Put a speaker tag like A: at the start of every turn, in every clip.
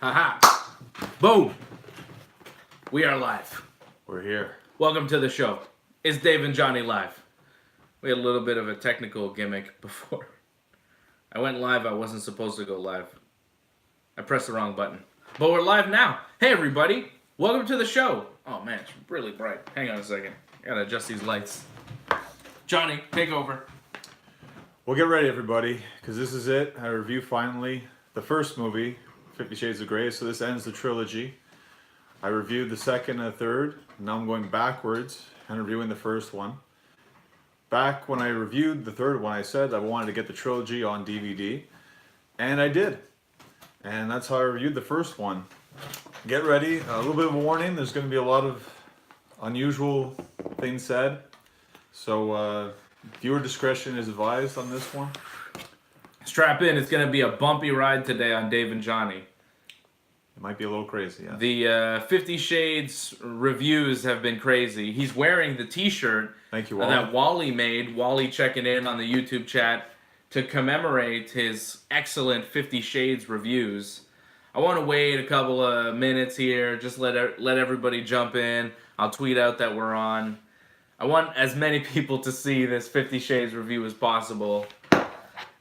A: Haha. Boom. We are live.
B: We're here.
A: Welcome to the show. It's Dave and Johnny live. We had a little bit of a technical gimmick before. I went live. I wasn't supposed to go live. I pressed the wrong button. But we're live now. Hey, everybody. Welcome to the show. Oh, man, it's really bright. Hang on a second. I gotta adjust these lights. Johnny, take over.
B: Well, get ready, everybody, because this is it. I review finally the first movie, 50 Shades of Grey. So this ends the trilogy. I reviewed the second and the third. Now I'm going backwards and reviewing the first one. Back when I reviewed the third one, I said I wanted to get the trilogy on DVD. And I did. And that's how I reviewed the first one. Get ready. A little bit of a warning. There's going to be a lot of unusual things said. So viewer discretion is advised on this one.
A: Strap in. It's going to be a bumpy ride today on Dave and Johnny.
B: It might be a little crazy, yeah.
A: The 50 Shades reviews have been crazy. He's wearing the t-shirt
B: Thank you, Wally.
A: that Wally made. Wally checking in on the YouTube chat to commemorate his excellent 50 Shades reviews. I want to wait a couple of minutes here. Just let everybody jump in. I'll tweet out that we're on. I want as many people to see this 50 Shades review as possible.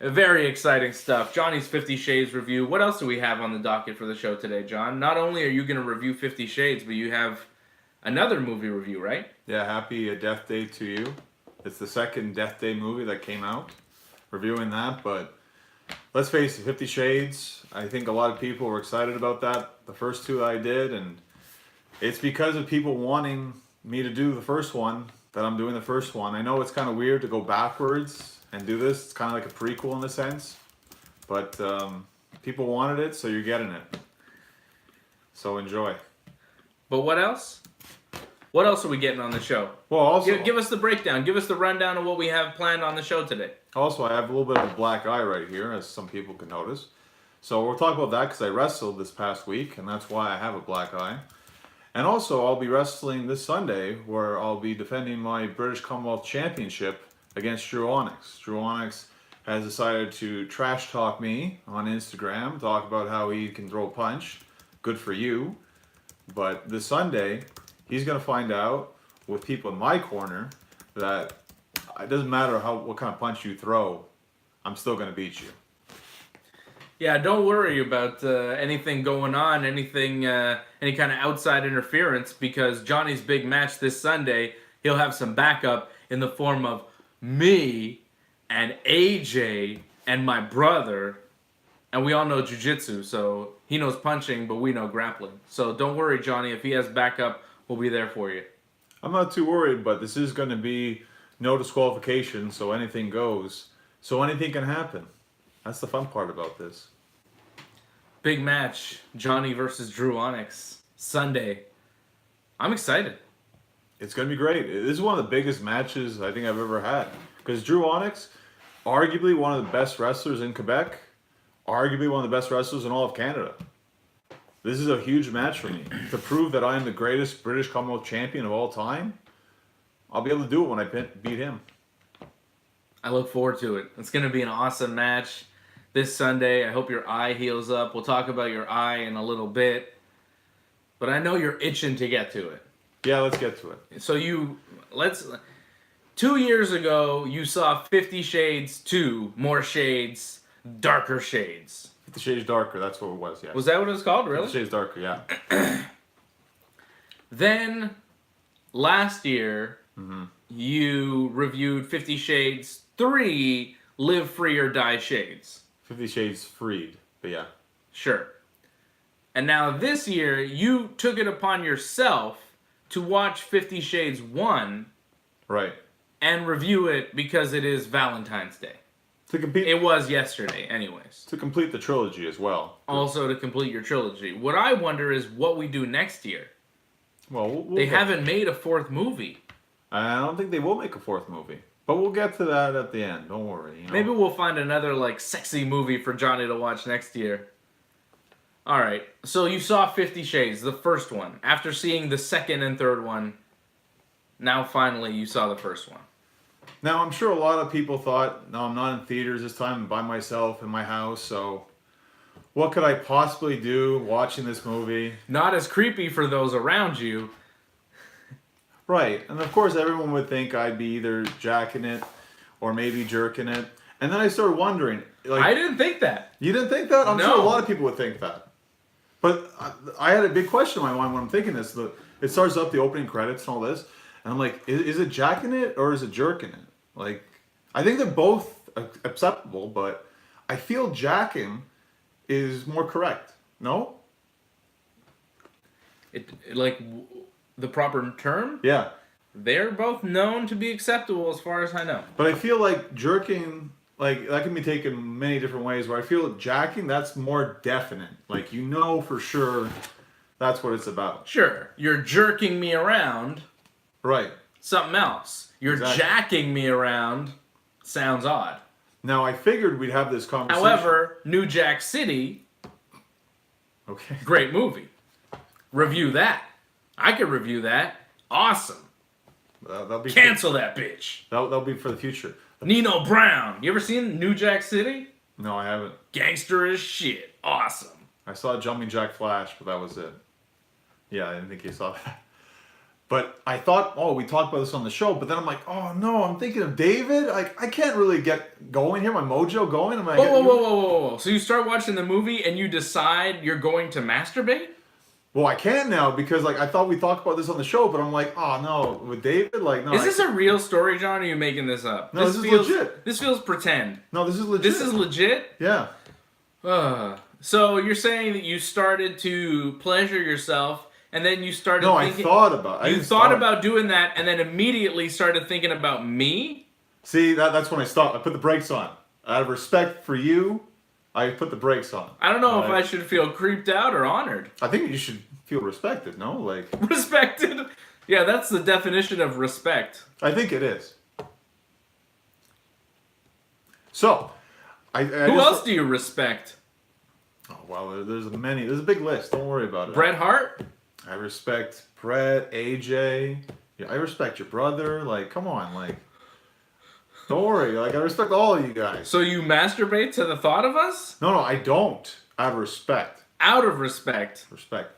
A: Very exciting stuff. Johnny's 50 Shades review. What else do we have on the docket for the show today, John? Not only are you going to review 50 Shades, but you have another movie review, right?
B: Yeah, happy Death Day to you. It's the second Death Day movie that came out. Reviewing that, but let's face it, 50 Shades, I think a lot of people were excited about that. The first two I did, and it's because of people wanting me to do the first one that I'm doing the first one. I know it's kind of weird to go backwards and do this. It's kind of like a prequel in a sense, but people wanted it, so you're getting it. So enjoy.
A: But what else? What else are we getting on the show?
B: Well, also
A: Give us the breakdown. Give us the rundown of what we have planned on the show today.
B: Also, I have a little bit of a black eye right here, as some people can notice. So we'll talk about that because I wrestled this past week, and that's why I have a black eye. And also, I'll be wrestling this Sunday, where I'll be defending my British Commonwealth Championship against Drew Onyx. Drew Onyx has decided to trash talk me on Instagram, talk about how he can throw a punch. Good for you. But this Sunday, he's going to find out with people in my corner that it doesn't matter what kind of punch you throw, I'm still going to beat you.
A: Yeah, don't worry about anything going on, any kind of outside interference, because Johnny's big match this Sunday, he'll have some backup in the form of me and AJ and my brother, and we all know jiu-jitsu, so he knows punching, but we know grappling. So don't worry, Johnny, if he has backup, we'll be there for you.
B: I'm not too worried, but this is going to be no disqualification, so anything goes. So anything can happen. That's the fun part about this.
A: Big match, Johnny versus Drew Onyx, Sunday. I'm excited.
B: It's going to be great. This is one of the biggest matches I think I've ever had. Because Drew Onyx, arguably one of the best wrestlers in Quebec, arguably one of the best wrestlers in all of Canada. This is a huge match for me. To prove that I am the greatest British Commonwealth champion of all time, I'll be able to do it when I beat him.
A: I look forward to it. It's going to be an awesome match this Sunday. I hope your eye heals up. We'll talk about your eye in a little bit. But I know you're itching to get to it.
B: Yeah, let's get to it.
A: So 2 years ago, you saw 50 Shades 2, More Shades, Darker Shades.
B: 50 Shades Darker, that's what it was, yeah.
A: Was that what it was called, really?
B: 50 Shades Darker, yeah.
A: Then, last year, you reviewed 50 Shades 3, Live Free or Die Shades.
B: 50 Shades Freed, but yeah.
A: Sure. And now this year, you took it upon yourself to watch 50 Shades 1.
B: Right.
A: And review it because it is Valentine's Day. It was yesterday, anyways.
B: To complete the trilogy as well.
A: Also to complete your trilogy. What I wonder is what we do next year.
B: Well,
A: they haven't made a fourth movie.
B: I don't think they will make a fourth movie. But we'll get to that at the end. Don't worry. You know?
A: Maybe we'll find another sexy movie for Johnny to watch next year. All right. So you saw 50 Shades, the first one. After seeing the second and third one, now finally you saw the first one.
B: Now, I'm sure a lot of people thought, no, I'm not in theaters this time, I'm by myself in my house, so what could I possibly do watching this movie?
A: Not as creepy for those around you.
B: Right. And of course, everyone would think I'd be either jacking it or maybe jerking it. And then I started wondering. Like,
A: I didn't think that.
B: You didn't think that? I'm
A: No.
B: sure a lot of people would think that. But I had a big question in my mind when I'm thinking this. It starts up the opening credits and all this. And I'm like, is it jacking it or is it jerking it? Like, I think they're both acceptable, but I feel jacking is more correct. No?
A: The proper term?
B: Yeah.
A: They're both known to be acceptable as far as I know.
B: But I feel like jerking, like, that can be taken many different ways. Where I feel jacking, that's more definite. Like, you know for sure that's what it's about.
A: Sure, you're jerking me around.
B: Right.
A: Something else. You're
B: Exactly.
A: jacking me around. Sounds odd.
B: Now, I figured we'd have this conversation.
A: However, New Jack City,
B: Okay.
A: great movie. Review that. I could review that. Awesome.
B: That'll be
A: Cancel that bitch.
B: That'll be for the future.
A: Nino Brown. You ever seen New Jack City?
B: No, I haven't.
A: Gangster as shit. Awesome.
B: I saw Jumping Jack Flash, but that was it. Yeah, I didn't think you saw that. But I thought, we talked about this on the show, but then I'm like, oh no, I'm thinking of David. Like, I can't really get going here, my mojo going. I'm like,
A: Whoa. So you start watching the movie and you decide you're going to masturbate?
B: Well, I can now because like I thought we talked about this on the show, but I'm like, oh no, with David, like no.
A: Is this a real story, John, or are you making this up?
B: No, this is
A: feels,
B: legit.
A: This feels pretend.
B: No, this is legit.
A: This is legit?
B: Yeah.
A: So you're saying that you started to pleasure yourself, and then you started thinking...
B: I thought about it.
A: You thought about doing that, and then immediately started thinking about me?
B: See, that's when I stopped. I put the brakes on. Out of respect for you, I put the brakes on.
A: I don't know if I should feel creeped out or honored.
B: I think you should feel respected, no? Like
A: Respected? Yeah, that's the definition of respect.
B: I think it is. So,
A: Who else do you respect?
B: Oh, well, there's many. There's a big list. Don't worry about it.
A: Bret Hart?
B: I respect Bret, AJ. Yeah, I respect your brother. Like, come on, like, don't worry. Like, I respect all of you guys.
A: So you masturbate to the thought of us?
B: No, I don't. Out of respect.
A: Out of respect.
B: Respect.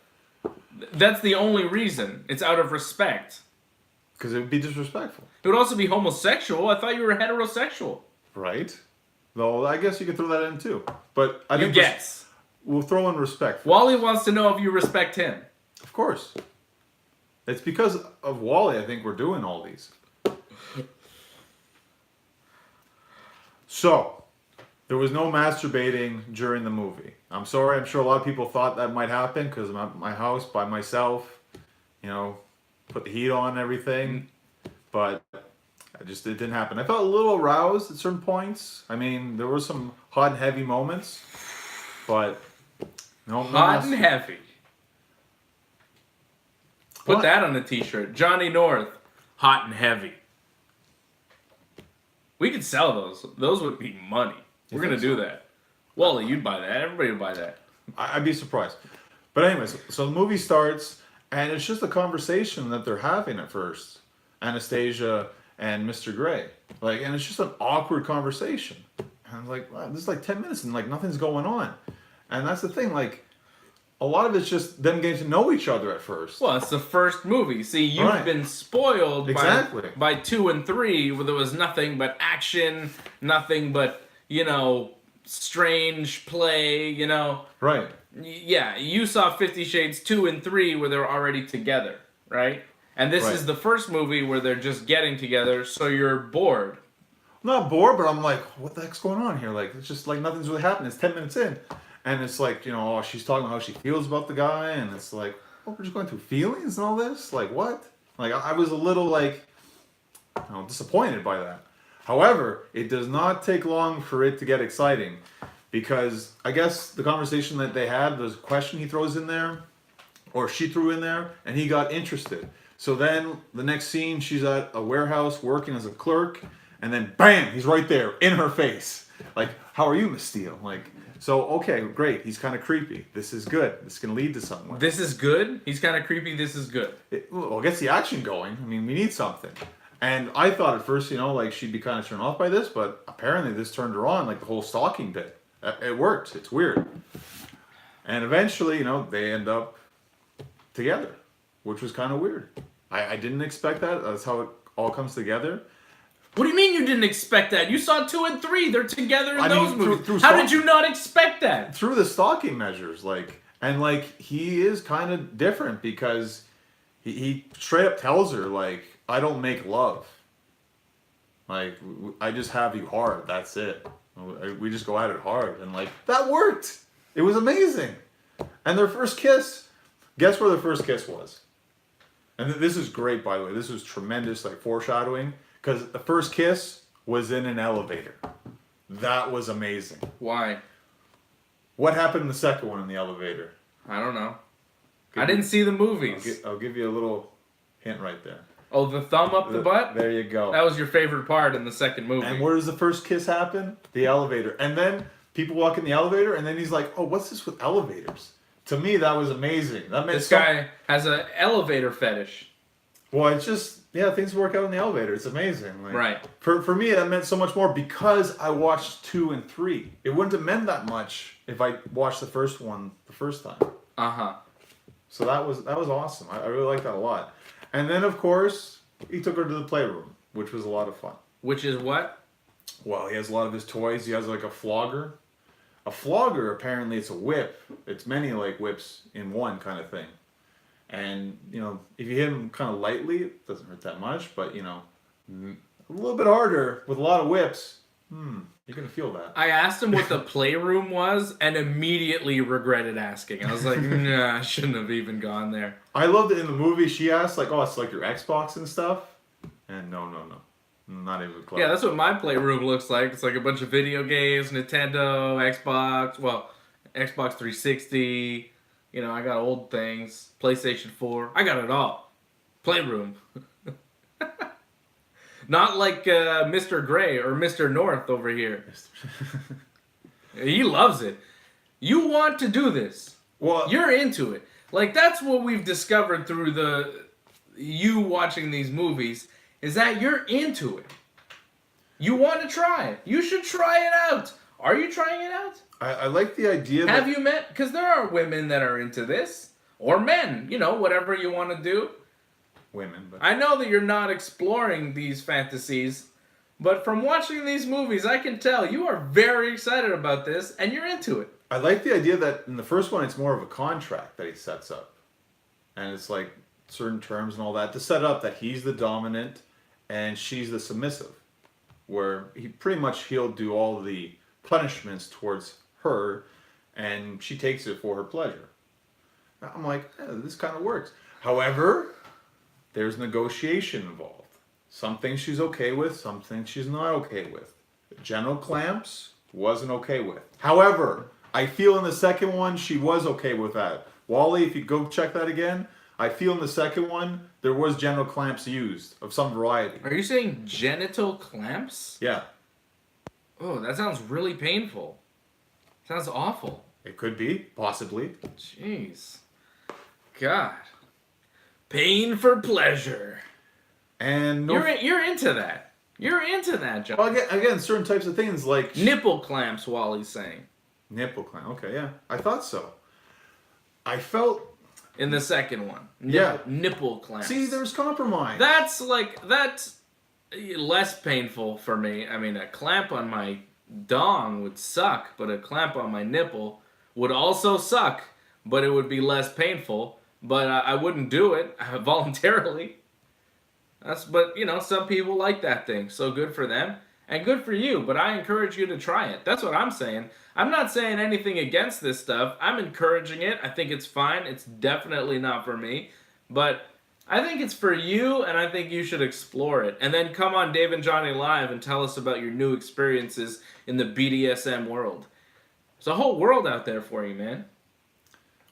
A: That's the only reason. It's out of respect.
B: Because it would be disrespectful.
A: It would also be homosexual. I thought you were heterosexual.
B: Right? Though, I guess you could throw that in too. But I
A: You
B: think
A: guess.
B: we'll throw in respect.
A: Wally wants to know if you respect him.
B: Of course. It's because of Wally, I think we're doing all these. So, there was no masturbating during the movie. I'm sorry, I'm sure a lot of people thought that might happen because I'm at my house by myself, put the heat on and everything. But it didn't happen. I felt a little aroused at certain points. I mean, there were some hot and heavy moments, but no.
A: Hot and heavy. Put
B: What?
A: that on a t-shirt. Johnny North. Hot and heavy. We could sell those. Those would be money. We're going to do that. Wally, you'd buy that. Everybody would buy that.
B: I'd be surprised. But anyways, so the movie starts, and it's just a conversation that they're having at first. Anastasia and Mr. Gray. And it's just an awkward conversation. And I'm like, wow, this is like 10 minutes and nothing's going on. And that's the thing, a lot of it's just them getting to know each other at first.
A: Well, it's the first movie. See, you've been spoiled by 2 and 3 where there was nothing but action, nothing but, strange play,
B: Right.
A: Yeah, you saw 50 Shades 2 and 3 where they're already together, right? And this is the first movie where they're just getting together, so you're bored.
B: I'm not bored, but I'm like, what the heck's going on here? It's just nothing's really happening. It's 10 minutes in. And it's she's talking about how she feels about the guy, and it's we're just going through feelings and all this? What? I was a little, disappointed by that. However, it does not take long for it to get exciting, because I guess the conversation that they had, there's a question he throws in there, or she threw in there, and he got interested. So then, the next scene, she's at a warehouse working as a clerk, and then bam, he's right there, in her face. How are you, Miss Steele? So, okay, great. He's kind of creepy. This is good. This can lead to somewhere.
A: This is good? He's kind of creepy. This is good.
B: It gets the action going. I mean, we need something. And I thought at first, she'd be kind of turned off by this, but apparently this turned her on, the whole stalking bit. It worked. It's weird. And eventually, you know, they end up together, which was kind of weird. I didn't expect that. That's how it all comes together.
A: What do you mean you didn't expect that? You saw 2 and 3. They're together in those movies.
B: Through
A: How did you not expect that?
B: Through the stalking measures, he is kind of different because he straight up tells her, like, I don't make love. Like, I just have you hard. That's it. We just go at it hard. And, like, that worked. It was amazing. And their first kiss, guess where their first kiss was? And this is great, by the way. This was tremendous, like, foreshadowing. Because the first kiss was in an elevator. That was amazing.
A: Why?
B: What happened in the second one in the elevator?
A: I don't know. I didn't see the movies.
B: I'll give you a little hint right there.
A: Oh, the thumb up the butt?
B: There you go.
A: That was your favorite part in the second movie.
B: And where does the first kiss happen? The elevator. And then people walk in the elevator, and then he's like, oh, what's this with elevators? To me, that was amazing. That meant
A: this guy has an elevator fetish.
B: Well, it's just, things work out in the elevator. It's amazing. Like,
A: right.
B: For me, that meant so much more because I watched 2 and 3. It wouldn't have meant that much if I watched the first one the first time.
A: Uh-huh.
B: So that was awesome. I really liked that a lot. And then, of course, he took her to the playroom, which was a lot of fun.
A: Which is what?
B: Well, he has a lot of his toys. He has, like, a flogger. A flogger, apparently, it's a whip. It's many, like, whips in one kind of thing. And, you know, if you hit him kind of lightly, it doesn't hurt that much. But, you know, a little bit harder with a lot of whips, you're going to feel that.
A: I asked him what the playroom was and immediately regretted asking. I was like, nah, I shouldn't have even gone there.
B: I loved it in the movie. She asked, like, oh, it's like your Xbox and stuff. And no. Not even close.
A: Yeah, that's what my playroom looks like. It's like a bunch of video games, Nintendo, Xbox, Xbox 360. You know, I got old things, PlayStation 4. I got it all. Playroom. Not like Mr. Gray or Mr. North over here. He loves it. You want to do this.
B: Well,
A: you're into it. Like, that's what we've discovered through you watching these movies, is that you're into it. You want to try it. You should try it out. Are you trying it out?
B: I like the idea that...
A: Have you met... Because there are women that are into this. Or men. You know, whatever you want to do.
B: Women, but...
A: I know that you're not exploring these fantasies, but from watching these movies, I can tell you are very excited about this, and you're into it.
B: I like the idea that in the first one, it's more of a contract that he sets up. And it's like certain terms and all that to set up that he's the dominant and she's the submissive. Where he'll do all the punishments towards her, and she takes it for her pleasure. I'm like, this kind of works. However, there's negotiation involved. Some things she's okay with, some things she's not okay with. Genital clamps, wasn't okay with. However, I feel in the second one, she was okay with that. Wally, if you go check that again, I feel in the second one, there was genital clamps used of some variety.
A: Are you saying genital clamps?
B: Yeah.
A: Oh, that sounds really painful. Sounds awful.
B: It could be, possibly.
A: Jeez. God. Pain for pleasure.
B: And
A: you're into that. You're into that, John.
B: Well, again, certain types of things like...
A: Nipple clamps, Wally's saying.
B: Nipple clamp. Okay, yeah. I thought so. I felt...
A: In the second one. Nipple clamps.
B: See, there's compromise.
A: That's less painful for me. I mean, a clamp on my dong would suck, but a clamp on my nipple would also suck, but it would be less painful. But I wouldn't do it voluntarily. But, you know, some people like that thing. So good for them. And good for you. But I encourage you to try it. That's what I'm saying. I'm not saying anything against this stuff. I'm encouraging it. I think it's fine. It's definitely not for me. But I think it's for you, and I think you should explore it. And then come on Dave and Johnny Live and tell us about your new experiences in the BDSM world. There's a whole world out there for you, man.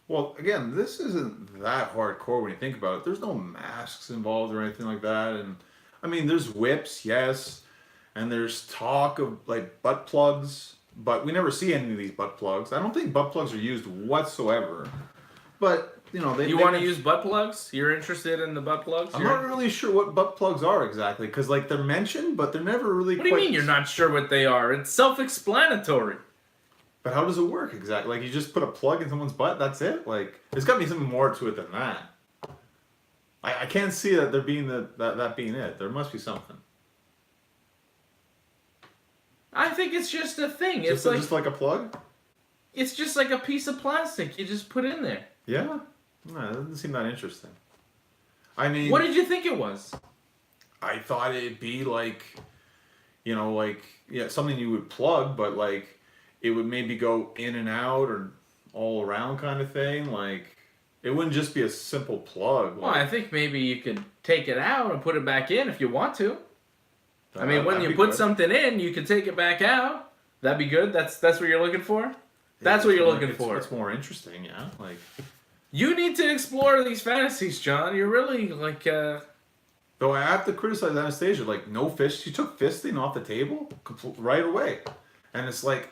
B: Well, again, this isn't that hardcore when you think about it. There's no masks involved or anything like that. And I mean, there's whips, yes. And there's talk of, like, butt plugs. But we never see any of these butt plugs. I don't think butt plugs are used whatsoever. But, you know,
A: You want to use butt plugs? You're interested in the butt plugs?
B: I'm not really sure what butt plugs are exactly. Because, like, they're mentioned, but they're never really
A: What do you mean you're not sure what they are? It's self-explanatory.
B: But how does it work exactly? Like, you just put a plug in someone's butt, that's it? Like, there's got to be something more to it than that. I can't see that there being that being it. There must be something.
A: I think it's just a thing.
B: Just like a plug?
A: It's just like a piece of plastic you just put in there.
B: Yeah? No, it doesn't seem that interesting. I mean...
A: What did you think it was?
B: I thought it'd be like, you know, like, yeah, something you would plug, but like, it would maybe go in and out or all around kind of thing. Like, it wouldn't just be a simple plug.
A: Well, I think maybe you could take it out and put it back in if you want to. I mean, when you put something in, you can take it back out. That'd be good. That's what you're looking for? That's what you're looking for.
B: It's more interesting, yeah. Like,
A: you need to explore these fantasies, John. You're really, like,
B: Though I have to criticize Anastasia. Like, no fist. She took fisting off the table right away. And it's like,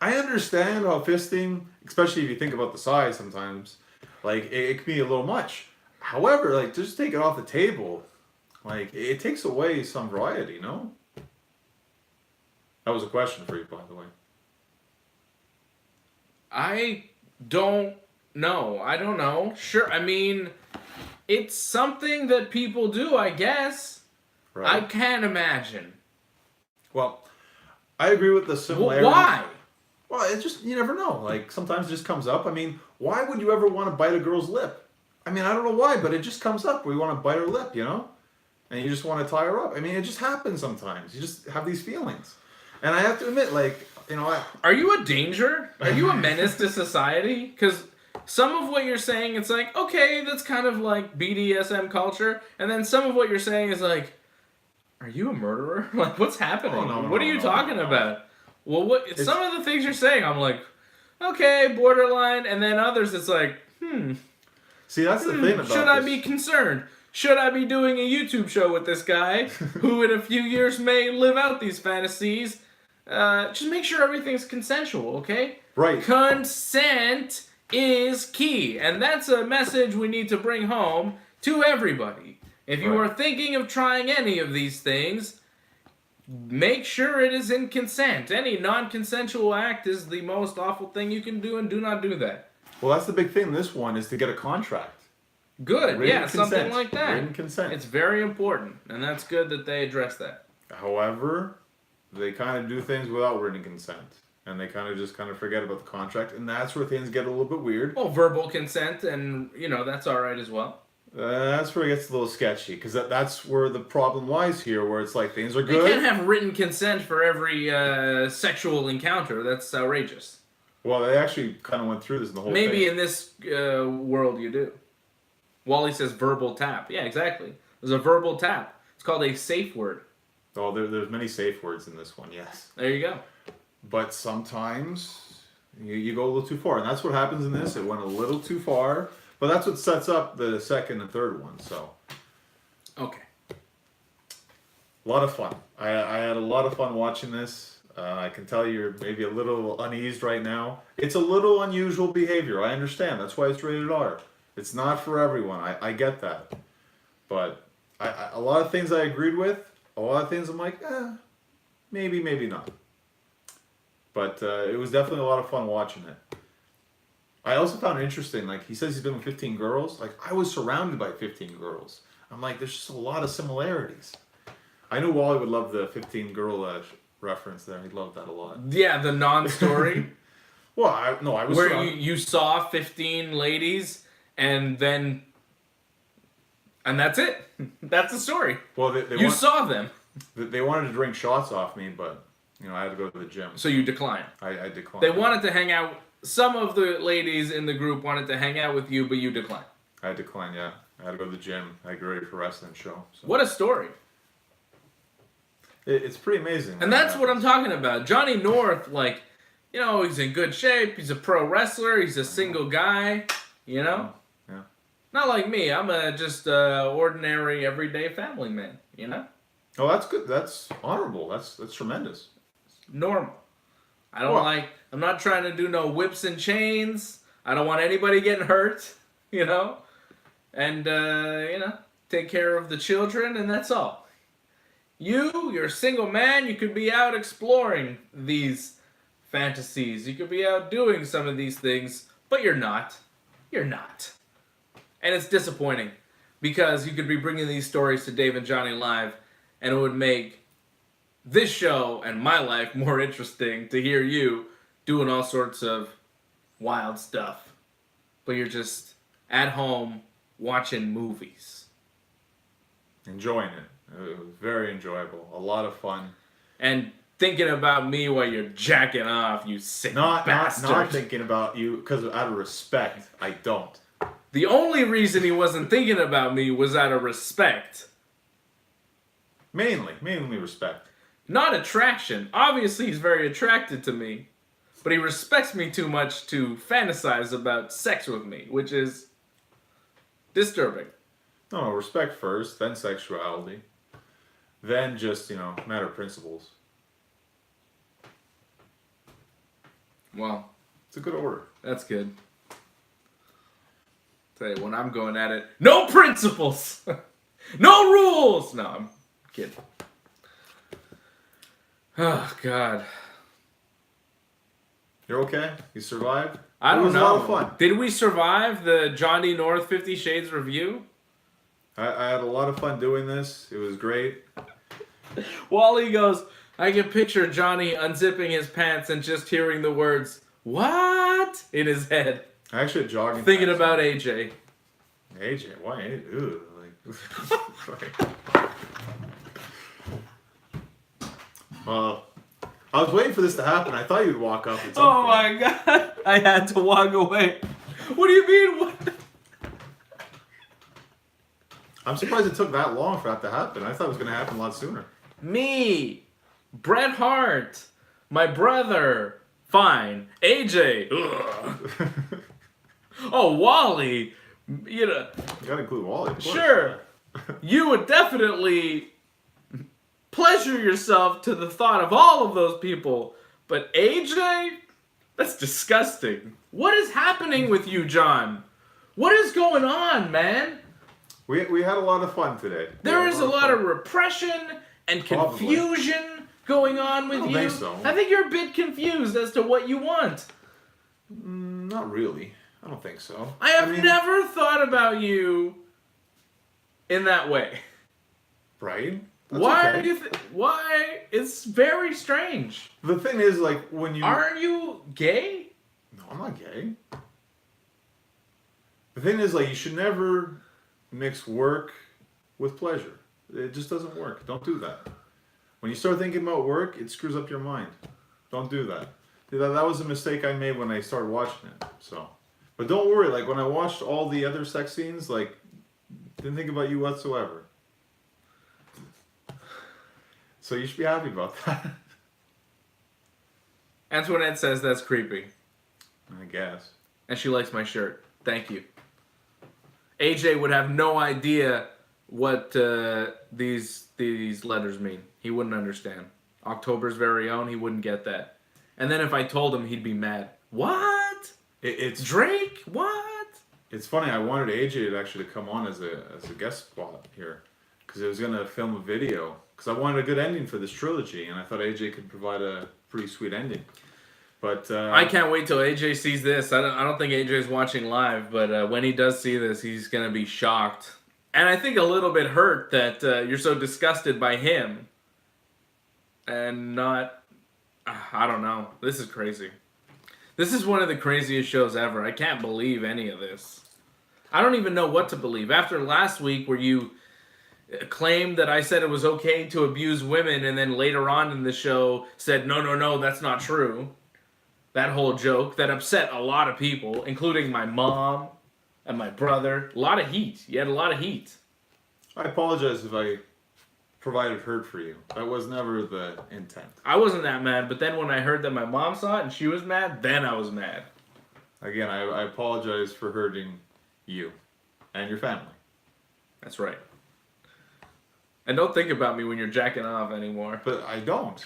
B: I understand how fisting, especially if you think about the size sometimes, like, it can be a little much. However, like, just take it off the table. Like, it takes away some variety, no? That was a question for you, by the way.
A: I don't know. I don't know. Sure, I mean, it's something that people do, I guess. Right. I can't imagine.
B: Well, I agree with the similarity.
A: Why?
B: Well, it just, you never know. Like, sometimes it just comes up. I mean, why would you ever want to bite a girl's lip? I mean, I don't know why, but it just comes up where you want to bite her lip, you know? And you just want to tie her up. I mean, it just happens sometimes. You just have these feelings. And I have to admit, like, you know...
A: Are you a danger? Are you a menace to society? Because some of what you're saying, it's like, okay, that's kind of like BDSM culture. And then some of what you're saying is like, are you a murderer? Like, what's happening?
B: Oh, no,
A: what are you talking about? Well, some of the things you're saying, I'm like, okay, borderline. And then others, it's like,
B: See, that's the thing about
A: should I be concerned? Should I be doing a YouTube show with this guy who in a few years may live out these fantasies? Just make sure everything's consensual, okay?
B: Right.
A: Consent is key. And that's a message we need to bring home to everybody. If you are thinking of trying any of these things, make sure it is in consent. Any non-consensual act is the most awful thing you can do, and do not do that.
B: Well, that's the big thing. This one is to get a contract.
A: Good,
B: Written consent.
A: Something like that.
B: Written consent.
A: It's very important, and that's good that they address that.
B: However, they kind of do things without written consent. And they kind of forget about the contract, and that's where things get a little bit weird.
A: Well, verbal consent, and, that's all right as well.
B: That's where it gets a little sketchy, because that's where the problem lies here, where it's like things are good.
A: You can't have written consent for every sexual encounter. That's outrageous.
B: Well, they actually kind of went through this in the whole thing.
A: Maybe in this world you do. Wally says verbal tap. Yeah, exactly. There's a verbal tap. It's called a safe word.
B: Oh, there's many safe words in this one, yes.
A: There you go.
B: But sometimes you go a little too far, and that's what happens in this. It went a little too far, but that's what sets up the second and third one, so.
A: Okay.
B: A lot of fun. I had a lot of fun watching this. I can tell you're maybe a little uneased right now. It's a little unusual behavior. I understand. That's why it's rated R. It's not for everyone. I get that. But a lot of things I agreed with. A lot of things I'm like, maybe, maybe not. But it was definitely a lot of fun watching it. I also found it interesting. Like, he says he's been with 15 girls. Like, I was surrounded by 15 girls. I'm like, there's just a lot of similarities. I knew Wally would love the 15 girl reference there. He'd love that a lot.
A: Yeah, the non-story.
B: Well, I was
A: where you saw 15 ladies and that's it. That's the story.
B: Well,
A: you saw them.
B: They wanted to drink shots off me, but I had to go to the gym.
A: So you declined.
B: I declined.
A: They wanted to hang out. Some of the ladies in the group wanted to hang out with you, but you declined.
B: I declined. Yeah, I had to go to the gym. I get ready for a wrestling show. So.
A: What a story.
B: It's pretty amazing.
A: And that's what I'm talking about. Johnny North, he's in good shape. He's a pro wrestler. He's a single guy,
B: Yeah.
A: Not like me. I'm just ordinary, everyday family man,
B: Oh, that's good. That's honorable. That's tremendous.
A: Normal. I'm not trying to do no whips and chains. I don't want anybody getting hurt, And, take care of the children, and that's all. You're a single man. You could be out exploring these fantasies. You could be out doing some of these things, but you're not. You're not. And it's disappointing because you could be bringing these stories to Dave and Johnny Live, and it would make this show and my life more interesting to hear you doing all sorts of wild stuff. But you're just at home watching movies.
B: Enjoying it. It was very enjoyable. A lot of fun.
A: And thinking about me while you're jacking off, you sick bastard.
B: Not thinking about you, because out of respect, I don't.
A: The only reason he wasn't thinking about me was out of respect.
B: Mainly respect.
A: Not attraction. Obviously, he's very attracted to me. But he respects me too much to fantasize about sex with me, which is disturbing.
B: No, respect first, then sexuality. Then just, matter of principles.
A: Well,
B: it's a good order.
A: That's good. Tell you, when I'm going at it, no principles! No rules! No, I'm kidding. Oh, God.
B: You're okay? You survived?
A: I don't know.
B: It was a lot of fun.
A: Did we survive the Johnny North 50 Shades review?
B: I had a lot of fun doing this. It was great.
A: Wally goes, I can picture Johnny unzipping his pants and just hearing the words, "What?" in his head.
B: I actually had jogging
A: thinking
B: pants.
A: about AJ.
B: AJ? Why? Ew, Well, I was waiting for this to happen. I thought you'd walk up at some point.
A: My God. I had to walk away. What do you mean? What?
B: I'm surprised it took that long for that to happen. I thought it was going to happen a lot sooner.
A: Me. Bret Hart. My brother. Fine. AJ. Ugh. Oh, Wally. You know.
B: You got to include Wally. Of course.
A: Sure. You would definitely pleasure yourself to the thought of all of those people. But AJ? That's disgusting. What is happening with you, John? What is going on, man?
B: We had a lot of fun today.
A: There is a lot of repression and confusion going on with you.
B: I don't think so.
A: I think you're a bit confused as to what you want.
B: Not really. I don't think so.
A: I have never thought about you in that way.
B: Right? That's
A: Why
B: okay.
A: are you? Why? It's very strange.
B: The thing is, like, when you...
A: Aren't you gay?
B: No, I'm not gay. The thing is, like, you should never mix work with pleasure. It just doesn't work. Don't do that. When you start thinking about work, it screws up your mind. Don't do that. That was a mistake I made when I started watching it. So, but don't worry. Like, when I watched all the other sex scenes, like, didn't think about you whatsoever. So you should be happy about that.
A: Antoinette says that's creepy.
B: I guess.
A: And she likes my shirt. Thank you. AJ would have no idea what these letters mean. He wouldn't understand. October's very own, he wouldn't get that. And then if I told him, he'd be mad. What?
B: It's
A: Drake? What?
B: It's funny. I wanted AJ to actually come on as a guest spot here because I was gonna film a video because I wanted a good ending for this trilogy, and I thought AJ could provide a pretty sweet ending. But
A: I can't wait till AJ sees this. I don't think AJ's watching live, but when he does see this, he's gonna be shocked. And I think a little bit hurt that you're so disgusted by him. And not... I don't know. This is crazy. This is one of the craziest shows ever. I can't believe any of this. I don't even know what to believe. After last week where you claimed that I said it was okay to abuse women and then later on in the show said, no, that's not true. That whole joke that upset a lot of people, including my mom and my brother. A lot of heat. You had a lot of heat.
B: I apologize if I provided hurt for you. That was never the intent.
A: I wasn't that mad, but then when I heard that my mom saw it and she was mad, then I was mad.
B: Again, I apologize for hurting you and your family.
A: That's right. And don't think about me when you're jacking off anymore.
B: But I don't.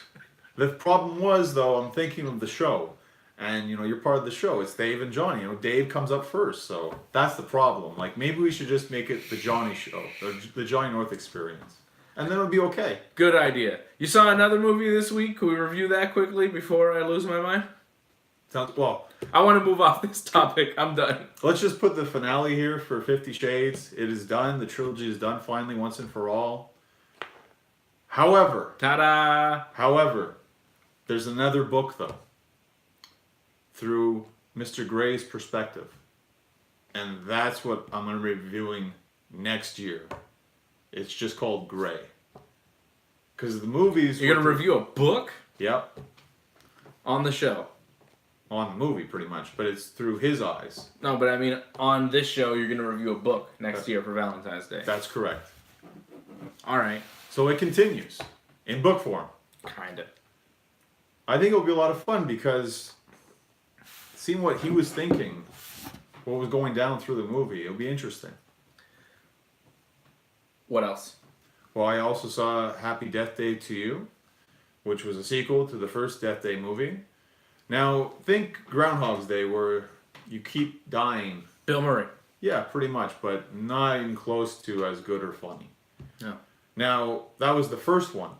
B: The problem was, though, I'm thinking of the show. And, you're part of the show. It's Dave and Johnny. Dave comes up first. So that's the problem. Like, maybe we should just make it the Johnny show. The Johnny North experience. And then it'll be okay.
A: Good idea. You saw another movie this week? Can we review that quickly before I lose my mind?
B: Well,
A: I want to move off this topic. I'm done.
B: let's just put the finale here for 50 Shades. It is done. The trilogy is done finally, once and for all. However,
A: Ta-da!
B: there's another book, though, through Mr. Gray's perspective. And that's what I'm going to be reviewing next year. It's just called Gray. Because the movies...
A: You're going to review a book?
B: Yep.
A: On the show?
B: On the movie, pretty much. But it's through his eyes.
A: No, but I mean, on this show, you're going to review a book next year for Valentine's Day.
B: That's correct.
A: All right.
B: So it continues in book form.
A: Kind of.
B: I think it'll be a lot of fun because seeing what he was thinking, what was going down through the movie, it'll be interesting.
A: What else?
B: Well, I also saw Happy Death Day to You, which was a sequel to the first Death Day movie. Now, think Groundhog's Day, where you keep dying.
A: Bill Murray.
B: Yeah, pretty much, but not even close to as good or funny.
A: No.
B: Now, that was the first one.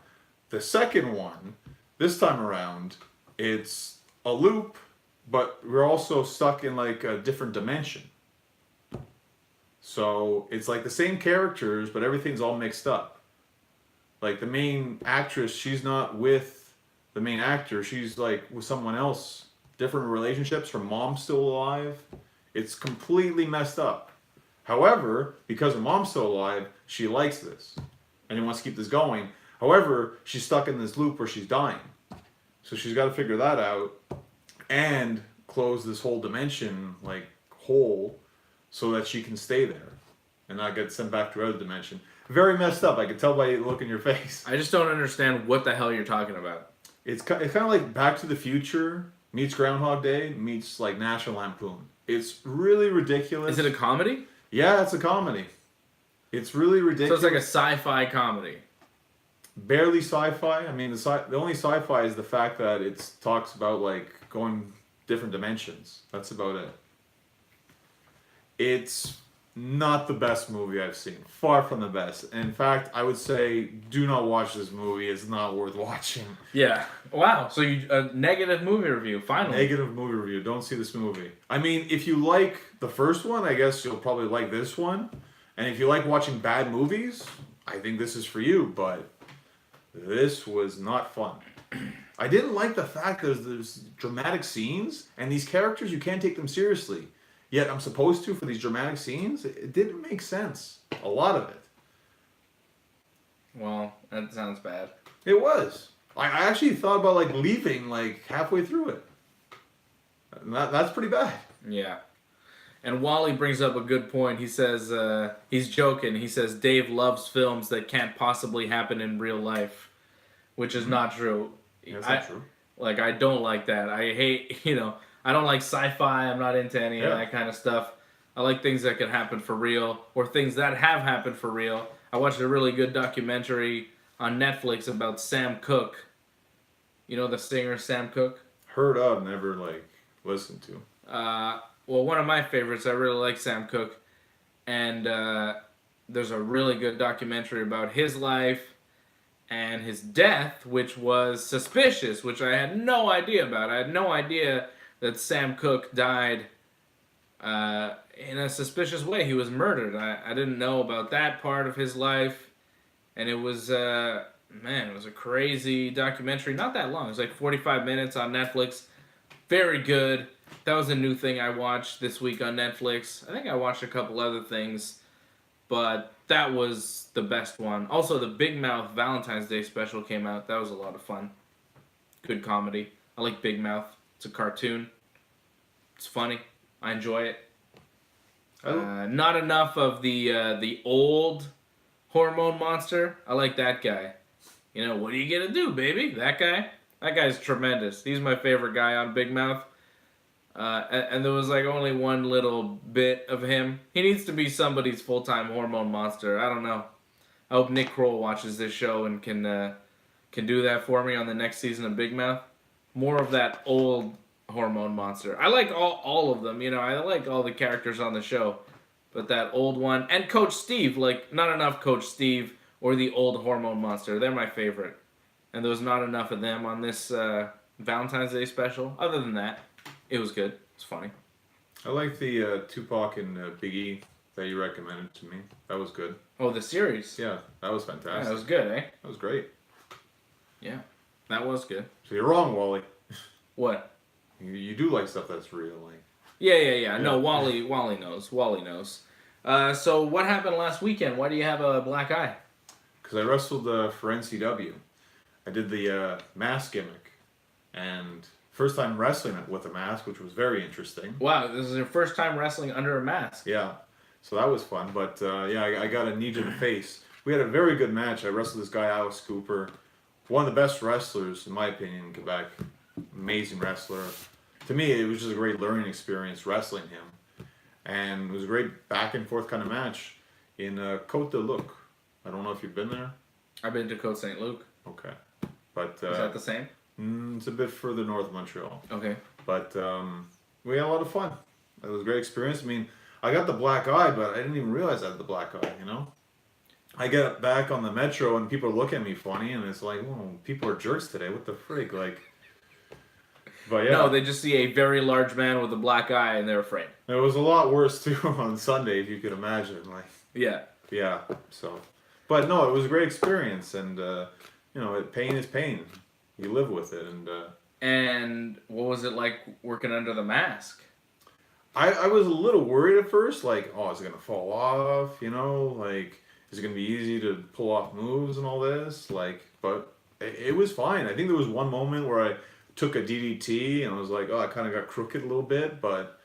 B: The second one, this time around, it's a loop, but we're also stuck in like a different dimension. So it's like the same characters, but everything's all mixed up. Like the main actress, she's not with the main actor. She's like with someone else. Different relationships. Her mom's still alive. It's completely messed up. However, because her mom's still alive, she likes this. And he wants to keep this going. However, she's stuck in this loop where she's dying. So she's got to figure that out. And close this whole dimension, like, hole, so that she can stay there. And not get sent back to her other dimension. Very messed up. I could tell by the look in your face.
A: I just don't understand what the hell you're talking about.
B: It's kind of like Back to the Future meets Groundhog Day meets like National Lampoon. It's really ridiculous.
A: Is it a comedy?
B: Yeah, it's a comedy. It's really ridiculous.
A: So it's like a sci-fi comedy.
B: Barely sci-fi. I mean, the only sci-fi is the fact that it talks about like going different dimensions. That's about it. It's not the best movie I've seen. Far from the best. In fact, I would say do not watch this movie. It's not worth watching.
A: Yeah. Wow. So a negative movie review, finally.
B: Negative movie review. Don't see this movie. I mean, if you like the first one, I guess you'll probably like this one. And if you like watching bad movies, I think this is for you. But this was not fun. I didn't like the fact that there's dramatic scenes, and these characters, you can't take them seriously. Yet I'm supposed to for these dramatic scenes. It didn't make sense. A lot of it.
A: Well, that sounds bad.
B: It was. I actually thought about like leaving like halfway through it. That's pretty bad.
A: Yeah. And Wally brings up a good point. He says, he's joking. He says Dave loves films that can't possibly happen in real life, which is not true.
B: That's not true.
A: Like, I don't like that. I hate, I don't like sci-fi. I'm not into any of that kind of stuff. I like things that can happen for real, or things that have happened for real. I watched a really good documentary on Netflix about Sam Cooke. You know the singer Sam Cooke?
B: Heard of, never like listened to.
A: Well, one of my favorites, I really like Sam Cooke. And there's a really good documentary about his life and his death, which was suspicious, which I had no idea about. I had no idea that Sam Cooke died in a suspicious way. He was murdered. I didn't know about that part of his life. And it was, it was a crazy documentary. Not that long. It was like 45 minutes on Netflix. Very good. That was a new thing I watched this week on Netflix. I think I watched a couple other things, but that was the best one. Also, the Big Mouth Valentine's Day special came out. That was a lot of fun. Good comedy. I like Big Mouth. It's a cartoon. It's funny. I enjoy it. Not enough of the old hormone monster. I like that guy. What are you gonna do, baby? That guy? That guy's tremendous. He's my favorite guy on Big Mouth. And there was like only one little bit of him. He needs to be somebody's full-time hormone monster. I don't know. I hope Nick Kroll watches this show and can do that for me on the next season of Big Mouth. More of that old hormone monster. I like all of them. I like all the characters on the show. But that old one. And Coach Steve. Like, not enough Coach Steve or the old hormone monster. They're my favorite. And there was not enough of them on this Valentine's Day special. Other than that, It was good. It's funny.
B: I like the Tupac and Big E that you recommended to me. That was good.
A: Oh, the series.
B: Yeah, that was fantastic.
A: Yeah, that was good, eh?
B: That was great.
A: Yeah, that was good.
B: So you're wrong, Wally.
A: What?
B: You do like stuff that's real, like.
A: Yeah. No, Wally knows. Wally knows. So what happened last weekend? Why do you have a black eye?
B: Because I wrestled for NCW. I did the mask gimmick, and first time wrestling it with a mask, which was very interesting.
A: Wow, this is your first time wrestling under a mask.
B: Yeah, so that was fun. But I got a knee to the face. We had a very good match. I wrestled this guy, Alex Cooper, one of the best wrestlers in my opinion in Quebec. Amazing wrestler. To me, it was just a great learning experience wrestling him, and it was a great back and forth kind of match in Côte de Luc. I don't know if you've been there.
A: I've been to Côte Saint Luc.
B: Okay, but
A: Is that the same?
B: it's a bit further north of Montreal.
A: Okay.
B: But we had a lot of fun. It was a great experience. I mean, I got the black eye, but I didn't even realize I had the black eye, you know? I get back on the metro and people are looking at me funny, and it's like, whoa, people are jerks today. What the frig? Like, but yeah.
A: No, they just see a very large man with a black eye and they're afraid.
B: It was a lot worse, too, on Sunday, if you could imagine. Like,
A: Yeah.
B: yeah, so. But no, it was a great experience, and, you know, pain is pain. You live with it, and...
A: And what was it like working under the mask?
B: I was a little worried at first, like, oh, is it going to fall off, you know, like, is it going to be easy to pull off moves and all this, like, but it was fine. I think there was one moment where I took a DDT, and I was like, oh, I kind of got crooked a little bit, but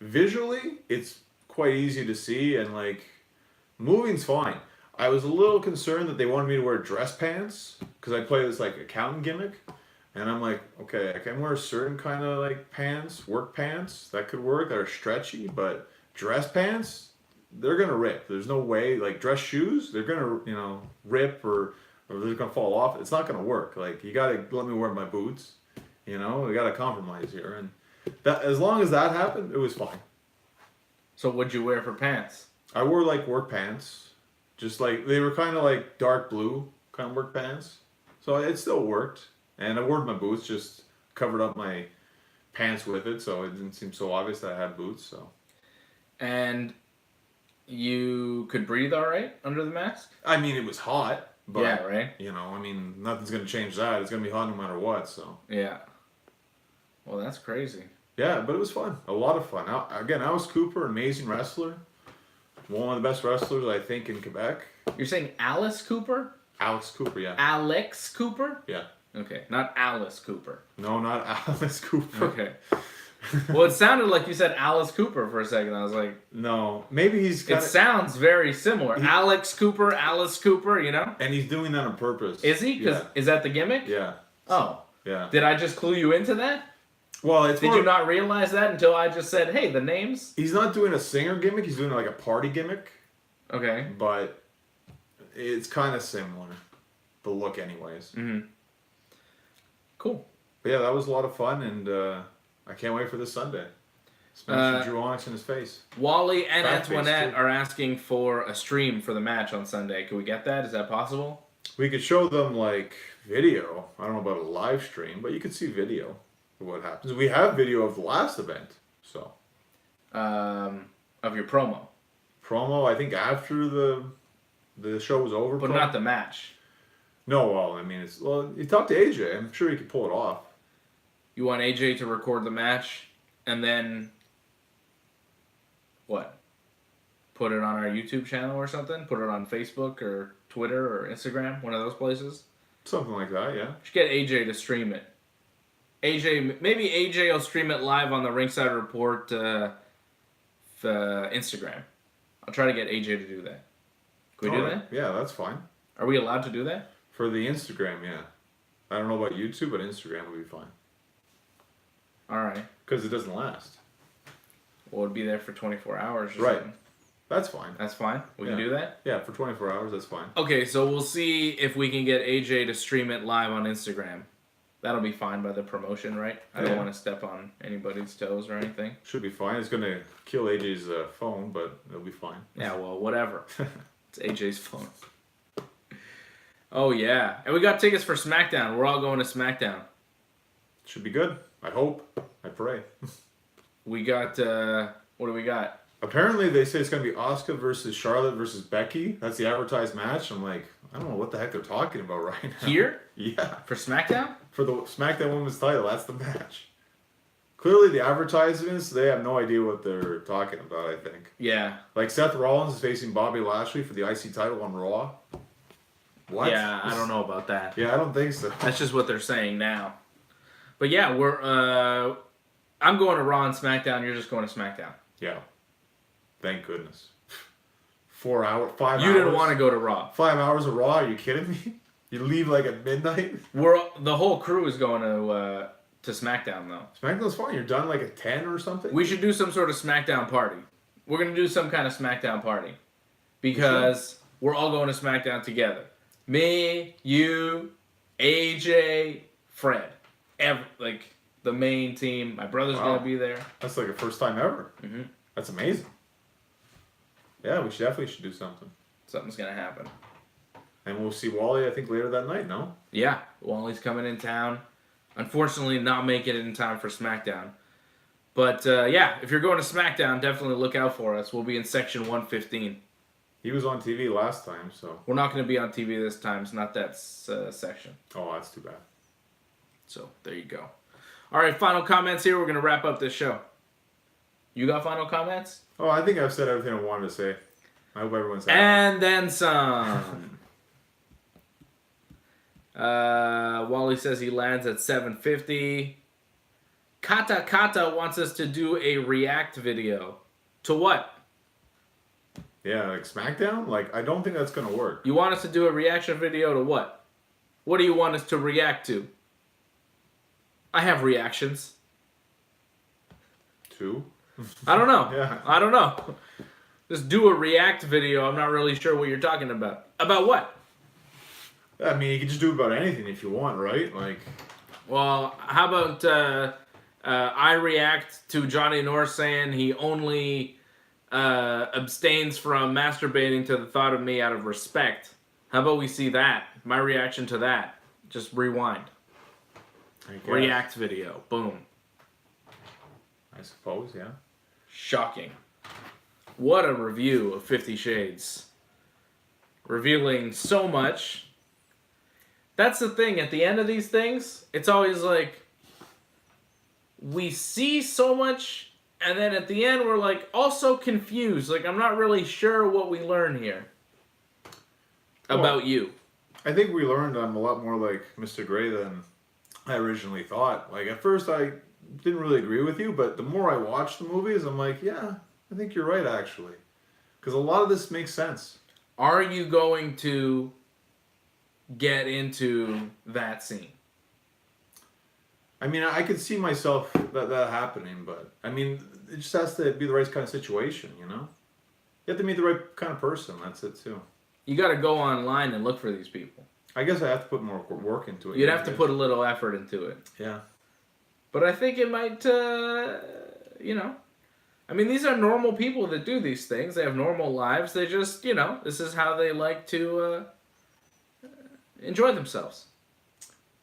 B: visually, it's quite easy to see, and, like, moving's fine. I was a little concerned that they wanted me to wear dress pants, because I play this, like, accountant gimmick. And I'm like, okay, I can wear certain kind of like pants, work pants, that could work, that are stretchy, but dress pants, they're going to rip. There's no way, like dress shoes, they're going to, you know, rip or they're going to fall off. It's not going to work. Like, you got to let me wear my boots, you know, we got to compromise here. And that, as long as that happened, it was fine.
A: So what'd you wear for pants?
B: I wore like work pants, just like, they were kind of like dark blue kind of work pants. So it still worked. And I wore my boots, just covered up my pants with it, so it didn't seem so obvious that I had boots. So.
A: And you could breathe all right under the mask?
B: I mean, it was hot, but
A: yeah, right.
B: You know, I mean, nothing's gonna change that. It's gonna be hot no matter what. So.
A: Yeah. Well, that's crazy.
B: Yeah, but it was fun. A lot of fun. Again, Alice Cooper, amazing wrestler, one of the best wrestlers I think in Quebec.
A: You're saying Alice Cooper?
B: Alex Cooper, yeah.
A: Alex Cooper?
B: Yeah.
A: Okay, not Alice Cooper.
B: No, not Alice Cooper.
A: Okay. Well, it sounded like you said Alice Cooper for a second. I was like...
B: No, maybe he's
A: It sounds very similar. Alex Cooper, Alice Cooper, you know?
B: And he's doing that on purpose.
A: Is he? Is that the gimmick?
B: Yeah.
A: Oh.
B: Yeah.
A: Did I just clue you into that?
B: Well, it's
A: Did you not realize that until I just said, hey, the names?
B: He's not doing a singer gimmick. He's doing like a party gimmick.
A: Okay.
B: But it's kind of similar. The look anyways.
A: Mm-hmm. Cool.
B: But yeah, that was a lot of fun, and I can't wait for this Sunday. Smash Drew Onyx in his face.
A: Wally and
B: Fat
A: Antoinette
B: face,
A: are asking for a stream for the match on Sunday. Can we get that? Is that possible?
B: We could show them, like, video. I don't know about a live stream, but you could see video of what happens. We have video of the last event, so.
A: Of your promo.
B: Promo, I think after the show was over.
A: But not the match.
B: No, well, I mean, you talk to AJ. I'm sure he could pull it off.
A: You want AJ to record the match and then what? Put it on our YouTube channel or something? Put it on Facebook or Twitter or Instagram? One of those places?
B: Something like that, yeah.
A: Should get AJ to stream it. Maybe AJ will stream it live on the Ringside Report Instagram. I'll try to get AJ to do that. Can we do that?
B: Yeah, that's fine.
A: Are we allowed to do that?
B: For the Instagram, yeah. I don't know about YouTube, but Instagram would be fine.
A: Alright.
B: Because it doesn't last.
A: Well, it'd be there for 24 hours or
B: right.
A: something.
B: That's fine.
A: That's fine? We can do that?
B: Yeah, for 24 hours, that's fine.
A: Okay, so we'll see if we can get AJ to stream it live on Instagram. That'll be fine by the promotion, right? I don't want to step on anybody's toes or anything.
B: Should be fine. It's going to kill AJ's phone, but it'll be fine.
A: Yeah, well, whatever. It's AJ's phone. Oh, yeah. And we got tickets for SmackDown. We're all going to SmackDown.
B: Should be good. I hope. I pray.
A: We got, what do we got?
B: Apparently, they say it's going to be Asuka versus Charlotte versus Becky. That's the advertised match. I'm like, I don't know what the heck they're talking about right now.
A: Here?
B: Yeah.
A: For SmackDown?
B: For the SmackDown Women's title. That's the match. Clearly, the advertisements, they have no idea what they're talking about, I think.
A: Yeah.
B: Like, Seth Rollins is facing Bobby Lashley for the IC title on Raw. What?
A: Yeah, I don't know about that.
B: Yeah, I don't think so.
A: That's just what they're saying now. But yeah, I'm going to Raw and SmackDown. You're just going to SmackDown.
B: Yeah. Thank goodness. 4 hours, 5 hours.
A: You didn't want to go to Raw.
B: 5 hours of Raw? Are you kidding me? You leave like at midnight?
A: The whole crew is going to SmackDown though.
B: SmackDown's fine. You're done like at 10 or something?
A: We should do some sort of SmackDown party. We're going to do some kind of SmackDown party. Because we're all going to SmackDown together. Me, you, AJ, Fred. Like the main team. My brother's going to be there.
B: That's like a first time ever.
A: Mm-hmm.
B: That's amazing. Yeah, we definitely should do something.
A: Something's going to happen.
B: And we'll see Wally, I think, later that night, no?
A: Yeah, Wally's coming in town. Unfortunately, not making it in time for SmackDown. But, yeah, if you're going to SmackDown, definitely look out for us. We'll be in Section 115.
B: He was on TV last time, so...
A: We're not going to be on TV this time. It's not that section.
B: Oh, that's too bad.
A: So, there you go. All right, final comments here. We're going to wrap up this show. You got final comments?
B: Oh, I think I've said everything I wanted to say. I hope everyone's happy.
A: And then some. Wally says he lands at 7:50. Kata wants us to do a react video. To what?
B: Yeah, like SmackDown? Like, I don't think that's going to work.
A: You want us to do a reaction video to what? What do you want us to react to? I have reactions.
B: To?
A: I don't know.
B: Yeah.
A: I don't know. Just do a react video. I'm not really sure what you're talking about. About what?
B: I mean, you can just do about anything if you want, right? Like...
A: Well, how about I react to Johnny North saying he only abstains from masturbating to the thought of me out of respect. How about we see that? My reaction to that. Just rewind. React video. Boom.
B: I suppose, yeah.
A: Shocking. What a review of 50 Shades. Revealing so much. That's the thing. At the end of these things, it's always like, we see so much, and then at the end we're like, also confused. Like, I'm not really sure what we learn here. About you.
B: I think we learned I'm a lot more like Mr. Grey than I originally thought. Like, at first I didn't really agree with you, but the more I watch the movies, I'm like, yeah, I think you're right, actually. Because a lot of this makes sense.
A: Are you going to get into that scene?
B: I mean, I could see myself that happening, but, I mean, it just has to be the right kind of situation, you know? You have to meet the right kind of person, that's it, too.
A: You got to go online and look for these people.
B: I guess I have to put more work into it.
A: You'd have to put a little effort into it.
B: Yeah.
A: But I think it might, you know, I mean, these are normal people that do these things. They have normal lives. They just, you know, this is how they like to enjoy themselves.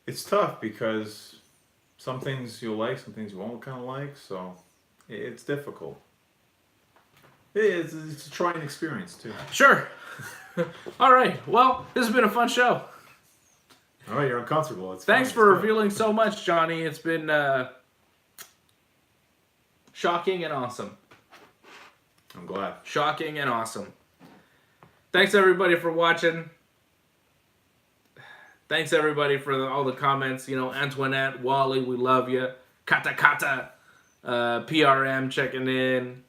B: It's tough because some things you'll like, some things you won't kind of like, so it's difficult. It's a trying experience, too.
A: Sure. All right. Well, this has been a fun show.
B: All right, you're uncomfortable.
A: Thanks for revealing so much, Johnny. It's been shocking and awesome.
B: I'm glad.
A: Shocking and awesome. Thanks, everybody, for watching. Thanks, everybody, for all the comments. You know, Antoinette, Wally, we love you. Kata, PRM checking in.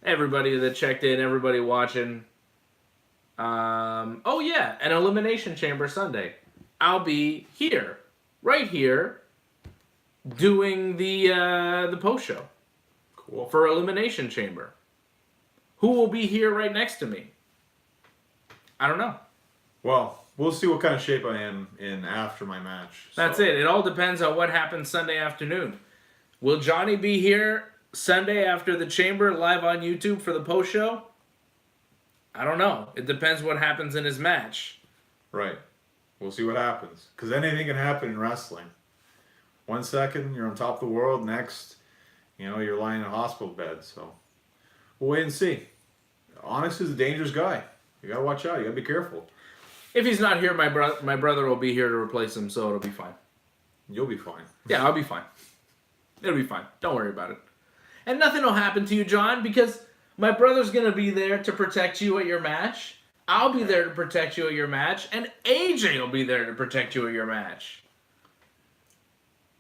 A: Everybody that checked in, everybody watching. Oh, yeah, an Elimination Chamber Sunday. I'll be here, right here, doing the post show.
B: Cool.
A: For Elimination Chamber. Who will be here right next to me? I don't know.
B: Well, we'll see what kind of shape I am in after my match.
A: That's it. It all depends on what happens Sunday afternoon. Will Johnny be here Sunday after the Chamber live on YouTube for the post show? I don't know. It depends what happens in his match.
B: Right. We'll see what happens. Because anything can happen in wrestling. 1 second you're on top of the world, next, you're lying in a hospital bed. So we'll wait and see. Onyx is a dangerous guy. You gotta watch out. You gotta be careful.
A: If he's not here, my brother will be here to replace him, so it'll be fine.
B: You'll be fine.
A: Yeah, I'll be fine. It'll be fine. Don't worry about it. And nothing will happen to you, John, because my brother's going to be there to protect you at your match. I'll be there to protect you at your match. And AJ will be there to protect you at your match.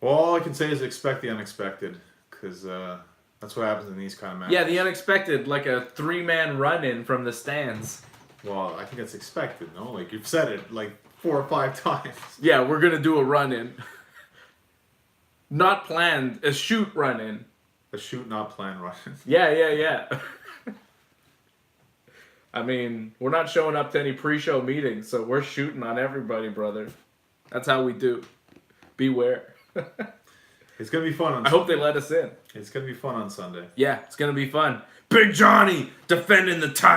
B: Well, all I can say is expect the unexpected, because that's what happens in these kind of matches.
A: Yeah, the unexpected, like a 3-man run-in from the stands.
B: Well, I think that's expected, no? Like, you've said it like 4 or 5 times.
A: Yeah, we're going to do a run-in. Not planned, a shoot run-in.
B: A shoot, not planned run-in.
A: Yeah. I mean, we're not showing up to any pre-show meetings, so we're shooting on everybody, brother. That's how we do. Beware.
B: It's going to be fun on
A: I hope they let us in.
B: It's going to be fun on Sunday.
A: Yeah, it's going to be fun. Big Johnny defending the title.